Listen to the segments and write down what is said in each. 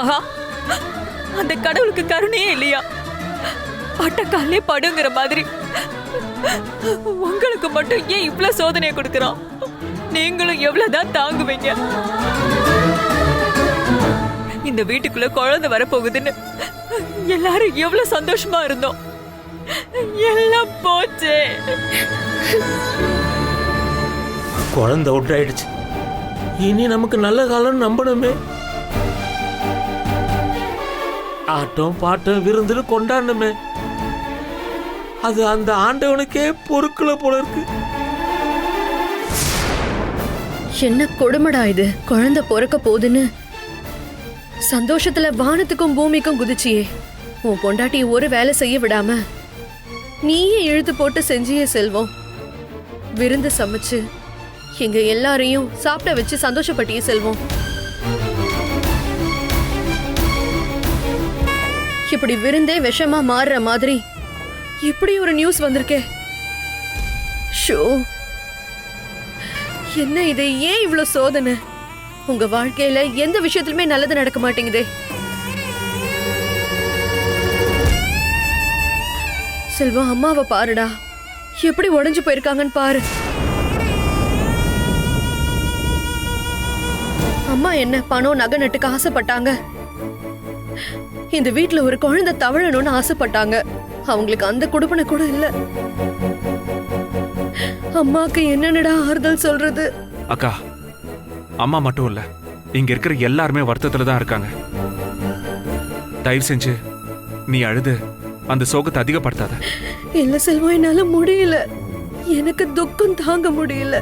மகா, அந்த கடவுளுக்கு கருணையே இல்லையா? பட்டக்காலே படுங்கிற மாதிரி உங்களுக்கு மட்டும் ஏன் இவ்வளவு சோதனையை கொடுக்கறான்? நீங்களும் எவ்வளவுதான் தாங்குவீங்க? இந்த வீட்டுக்குள்ள குழந்தை வரப்போகுதுன்னு எல்லாரும் எவ்வளவு சந்தோஷமா இருந்தோம். எல்லாம் போச்சு. குழந்தை விட்டாயிடுச்சு. இனி நமக்கு நல்ல காலம் நம்பணுமே. ஆட்டம் பாட்டம் விருந்துன்னு கொண்டாடணுமே. அது அந்த ஆண்டவனுக்கே பொறுக்கல போல இருக்கு. என்ன கொடுமடா இது! குழந்தை பிறக்க போகுதுன்னு சந்தோஷத்துல வானத்துக்கும் பூமிக்கும் குதிச்சியே. உன் பொண்டாட்டி ஒரு வேலை செய்ய விடாம நீயே இழுத்து போட்டு செஞ்சியே செல்வம். விருந்து சமைச்சு எங்க எல்லாரையும் சாப்பிட வச்சு சந்தோஷப்பட்டியே செல்வம். இப்படி விருந்தே விஷமா மாறுற மாதிரி இப்படி ஒரு நியூஸ் வந்திருக்கே. ஷோ, என்ன இது? ஏன் இவ்வளவு சோதனை? உங்க வாழ்க்கையில எந்த விஷயத்திலுமே நல்லது நடக்க மாட்டேங்குதே. செல்வம், அம்மாவை பாருடா, எப்படி உடைஞ்சு போயிருக்காங்கன்னு பாரு. அம்மா என்ன பணம் நகை நட்டுக்கு ஆசைப்பட்டாங்க. இந்த வீட்டுல ஒரு குழந்தை தவழணும்னு ஆசைப்பட்டாங்க. அவங்களுக்கு அந்த கொடுப்பனை கூட இல்ல. அம்மாக்கு என்னடா ஆறுதல் சொல்றது? அக்கா, அம்மா மட்டும் இல்ல, இங்க இருக்கிற எல்லாருமே வருத்தத்துல தான் இருக்காங்க. தயவு செஞ்சு நீ அழுது அந்த சோகத்தை அதிகப்படுத்தாத. இல்ல செல்வம், என்னால முடியல. எனக்கு துக்கம் தாங்க முடியல.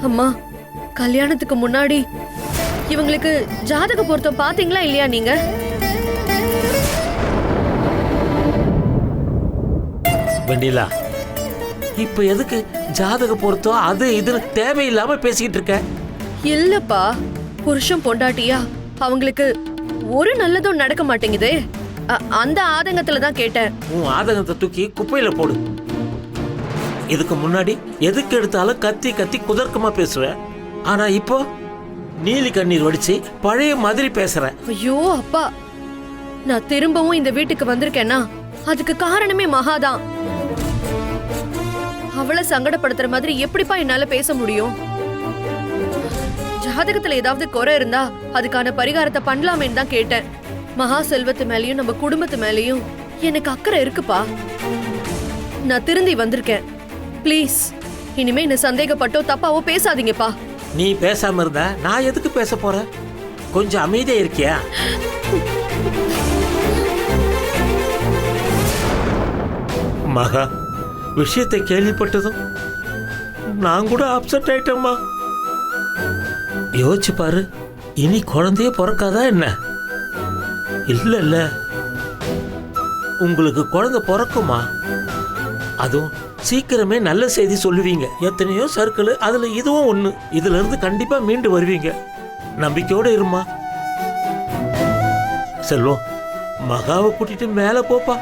அம்மா, கல்யாணத்துக்கு முன்னாடி இவங்களுக்கு ஜாதக பொருத்தம் பாத்தீங்களா இல்லையா நீங்க? வெண்டிலா, இப்ப எதுக்கு ஜாதக பொருத்தம் அது இதுன்னு தேவையில்லாம பேசிக்கிட்டு இருக்க? இல்லப்பா, புருஷன் பொண்டாட்டியா அவங்களுக்கு ஒரு நல்லதும் நடக்க மாட்டேங்குதே. அந்த ஆதங்கத்துல தான் கேட்டேன். உன் ஆதங்கத்தை தூக்கி குப்பையில போடு. இதுக்கு முன்னாடி எதுக்கு எடுத்தாலும் கத்தி கத்தி குதர்க்கமா பேசுவேன். ஆனா இப்போ நீலி கண்ணீர் வடிச்சு பழைய மாதிரி பேசுற. ஐயோ அப்பா, நான் திரும்பவும் இந்த வீட்டுக்கு வந்திருக்கேன்னா அதுக்கு காரணமே மகாதான். அவளை சங்கடப்படுத்துற மாதிரி எப்படிப்பா என்னால பேச முடியும்? ஜாதகத்துல ஏதாவது குறை இருந்தா அதுக்கான பரிகாரத்தை பண்ணலாமேன்னு தான் கேட்டேன். மகா செல்வத்து மேலயும் நம்ம குடும்பத்து மேலயும் எனக்கு அக்கறை இருக்குப்பா. நான் திருந்தி வந்திருக்கேன். ப்ளீஸ், இனிமே என்ன சந்தேகப்பட்டோ தப்பாவோ பேசாதீங்கப்பா. நீ பேசாம இருந்தா நான் எதுக்கு பேச போறேன்? கொஞ்சம் அமைதியா இருக்கியா? மகா, விஷயத்தை கேள்விப்பட்டதும் நான் கூட அப்செட் ஆயிட்டேம்மா. யோசிச்சு பாரு, இனி குழந்தைய பிறக்காதா என்ன? இல்ல இல்ல, உங்களுக்கு குழந்தை பிறக்குமா? அதுவும் சீக்கிரமே நல்ல செய்தி சொல்லுவீங்க. எத்தனையோ சர்க்கிள், அதுல இதுவும் ஒண்ணு. இதுல இருந்து கண்டிப்பா மீண்டு வருவீங்க. நம்பிக்கையோட இருமா. செல்வம், மகாவை கூட்டிட்டு மேல போப்பா.